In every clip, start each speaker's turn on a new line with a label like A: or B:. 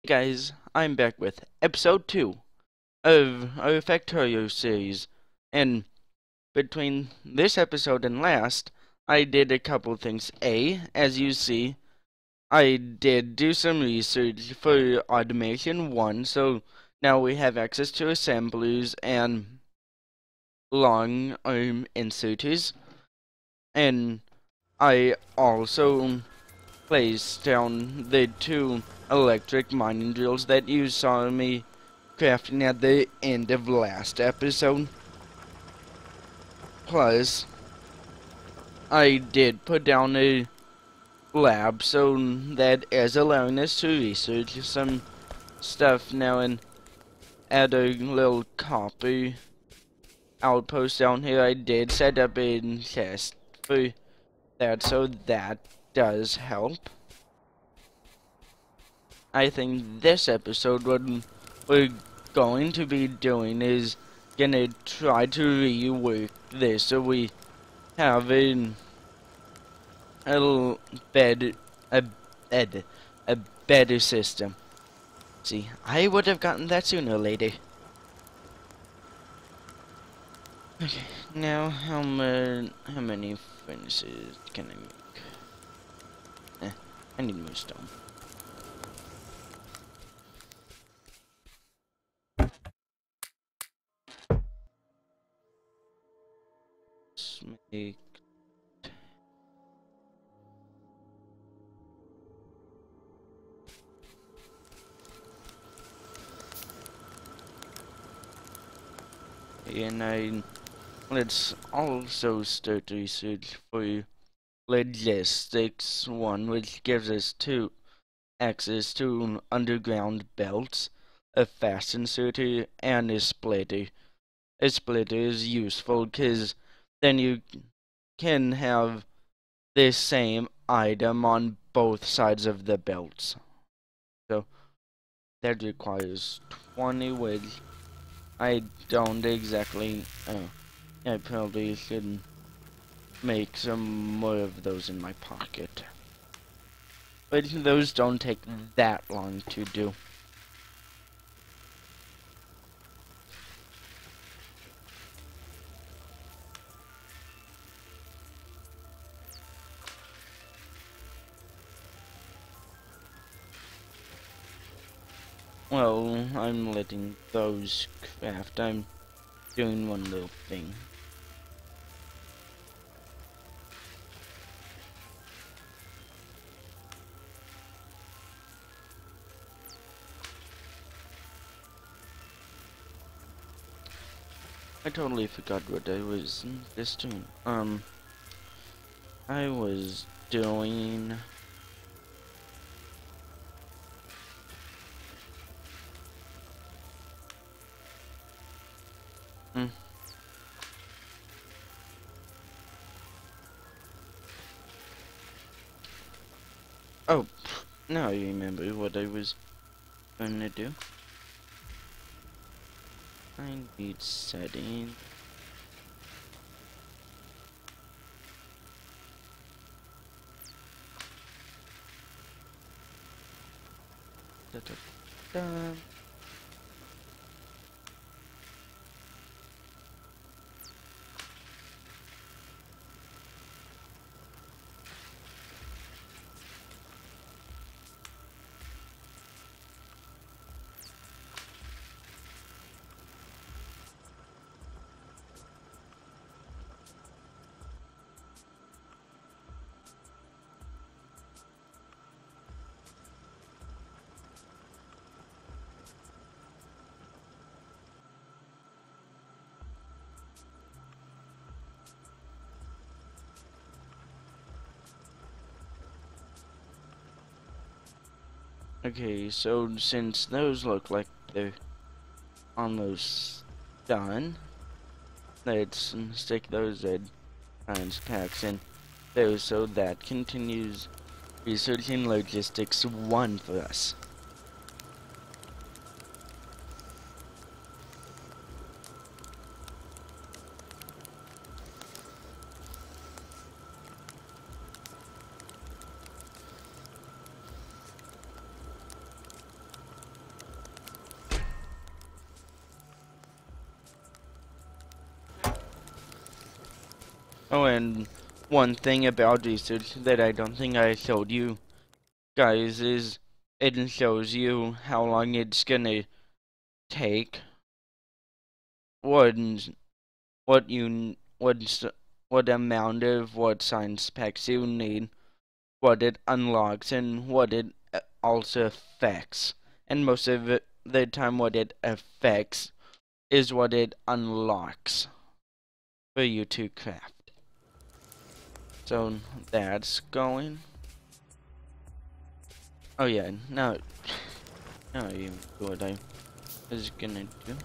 A: Guys, I'm back with episode 2 of our Factorio series, and between this episode and last, I did a couple things. As you see, I did do some research for Automation 1, so now we have access to assemblers and long arm inserters, and I also placed down the 2 electric mining drills that you saw me crafting at the end of last episode. Plus, I did put down a lab so that is allowing us to research some stuff now, and add a little copper outpost down here. I did set up a chest for that, so that does help. I think this episode, what we're going to be doing is gonna try to rework this so we have a bed, a bed, a better system. See, I would have gotten that sooner or later. Okay, now how many furnaces can I make? I need more stone. Let's make and let's also start research for logistics 1, which gives us access to underground belts, a fast inserter, and a splitter. A splitter is useful because then you can have the same item on both sides of the belts. So that requires 20, which I don't exactly. I probably should make some more of those in my pocket. But those don't take that long to do. Well, I'm letting those craft. I'm doing one little thing. I totally forgot what I was just doing. I was doing... Oh, now I remember what I was going to do. I need setting. Da, da, da. Okay, so since those look like they're almost done, let's stick those red science packs in there so that continues researching logistics 1 for us. Oh, and one thing about research that I don't think I showed you guys is it shows you how long it's gonna take, what what amount of what science packs you need, what it unlocks, and what it also affects. And most of the time, what it affects is what it unlocks for you to craft. So that's going. Oh yeah, now you what I was gonna do.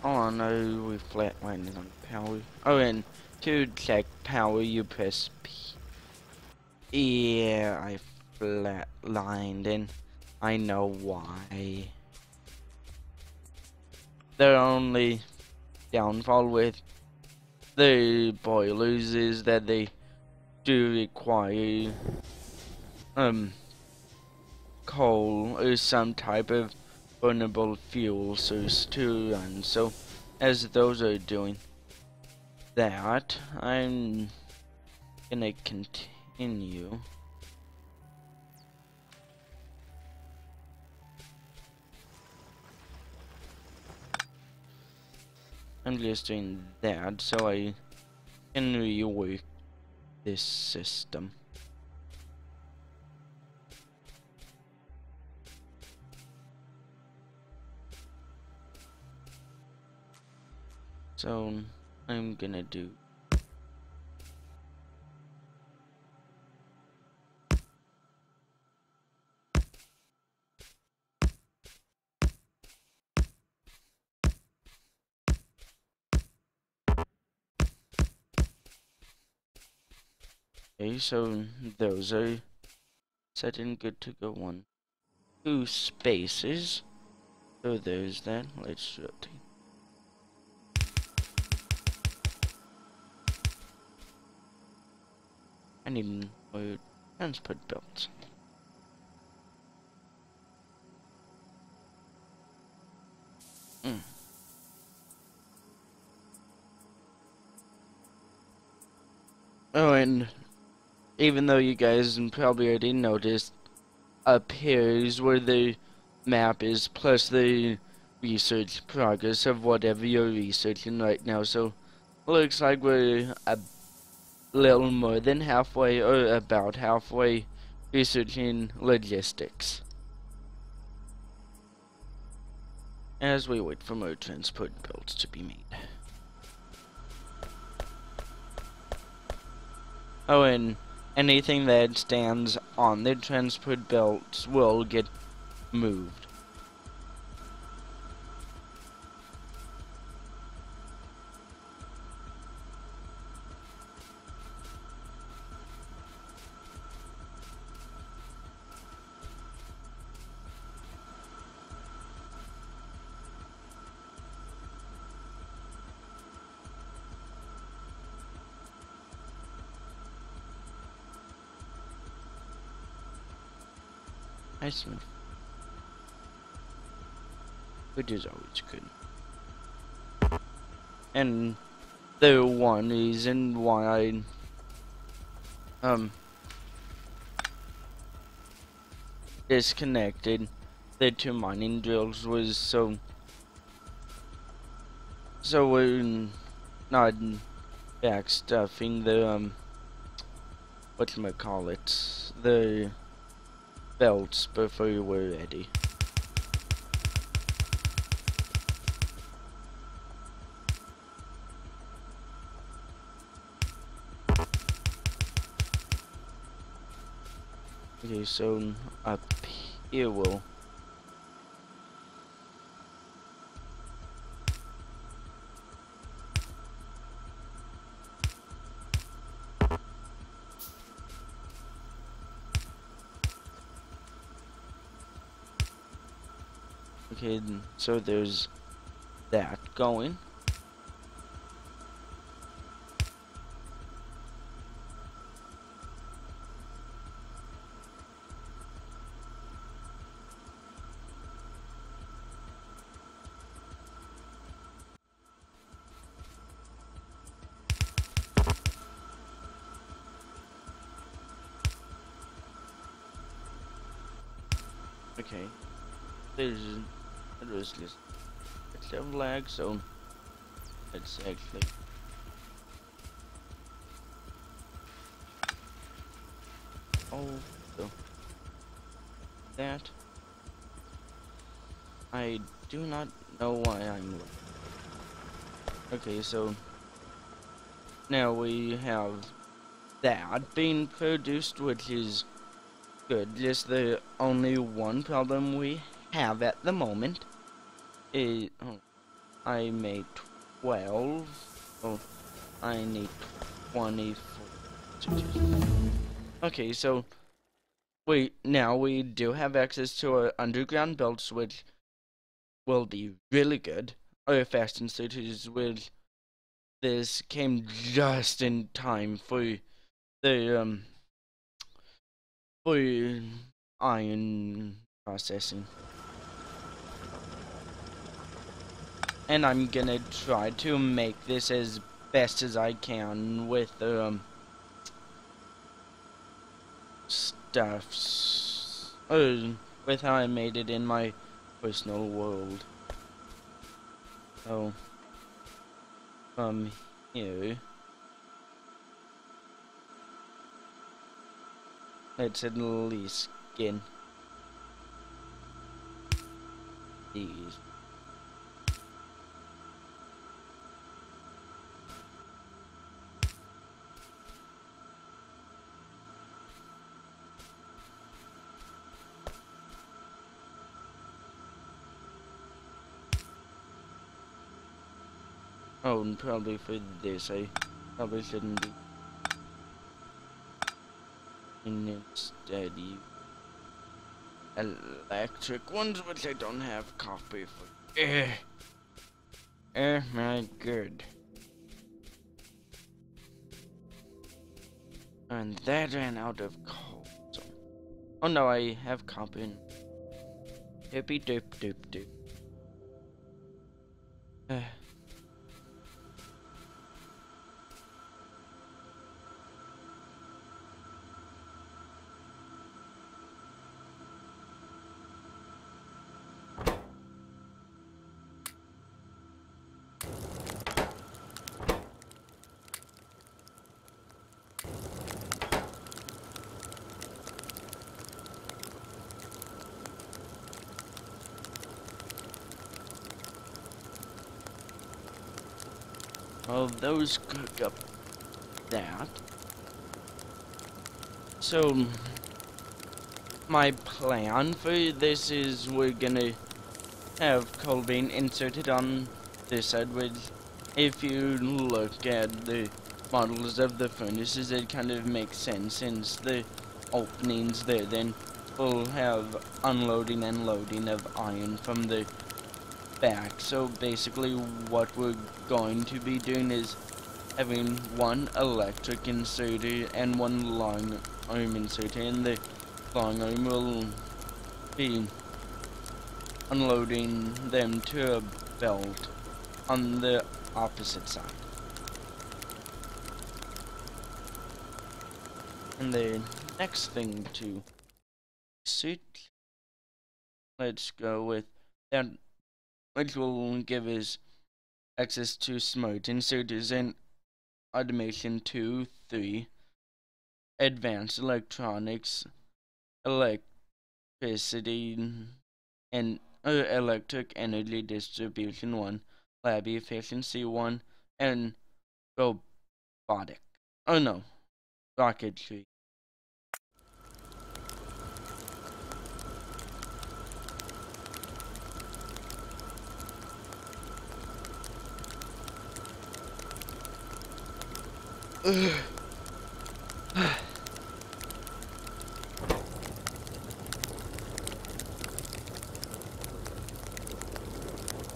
A: Oh no, we flatlined on power. Oh, and to check power, you press P. Yeah, I flatlined, and I know why. The only downfall with the boilers is that they do require coal or some type of burnable fuel source to run. So as those are doing that, I'm gonna continue. I'm just doing that so I can rework this system. So I'm gonna do okay, so those are set and good to go on 2 spaces. So there's that. Let's rotate. I need more transport belts. Oh, and even though you guys probably already noticed, up here is where the map is, plus the research progress of whatever you're researching right now. So looks like we're a little more than halfway, or about halfway, researching logistics as we wait for more transport belts to be made. Oh, and anything that stands on the transport belts will get moved. Nice move. Which is always good. And the one reason why I disconnected the 2 mining drills was so we're not backstuffing the whatchamacallit, the belts before we were ready. Okay, so up here we'll Okay, so there's that going. Okay, there was just a bit of lag, so let's actually so that I do not know why I'm okay, so now we have that being produced, which is good. Just the only one problem we have at the moment is I made 12, so I need 24. Okay, so now we do have access to our underground belts, which will be really good. Our fasten switches, which this came just in time for the for iron processing. And I'm gonna try to make this as best as I can with the stuffs, with how I made it in my personal world. So from here, let's at least get these. Oh, and probably for this, I probably shouldn't be instead use electric ones, which I don't have copy for. My good. And that ran out of coal. So, oh no, I have copy. Hippy doop doop doop. Well, those cook up that. So, my plan for this is we're gonna have coal being inserted on this side, which, if you look at the models of the furnaces, it kind of makes sense since the openings there. Then we'll have unloading and loading of iron from the back. So basically what we're going to be doing is having one electric inserter and one long arm inserter, and the long arm will be unloading them to a belt on the opposite side. And the next thing to suit, let's go with that, which will give us access to smart inserters and automation 2, 3, advanced electronics, electricity, and electric energy distribution 1, lab efficiency 1, and robotic. Oh no, rocketry.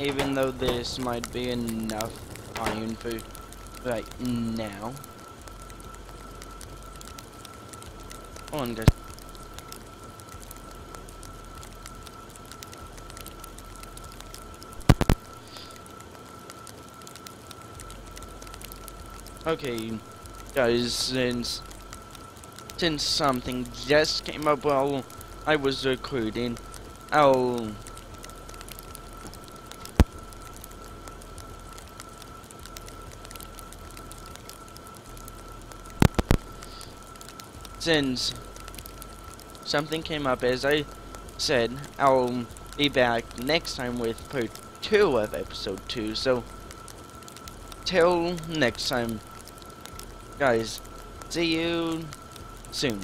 A: even though this might be enough iron for right now. Hold on, guys. Okay, guys, since something just came up while I was recording, since something came up, as I said, I'll be back next time with part 2 of episode 2, so till next time, guys, see you soon.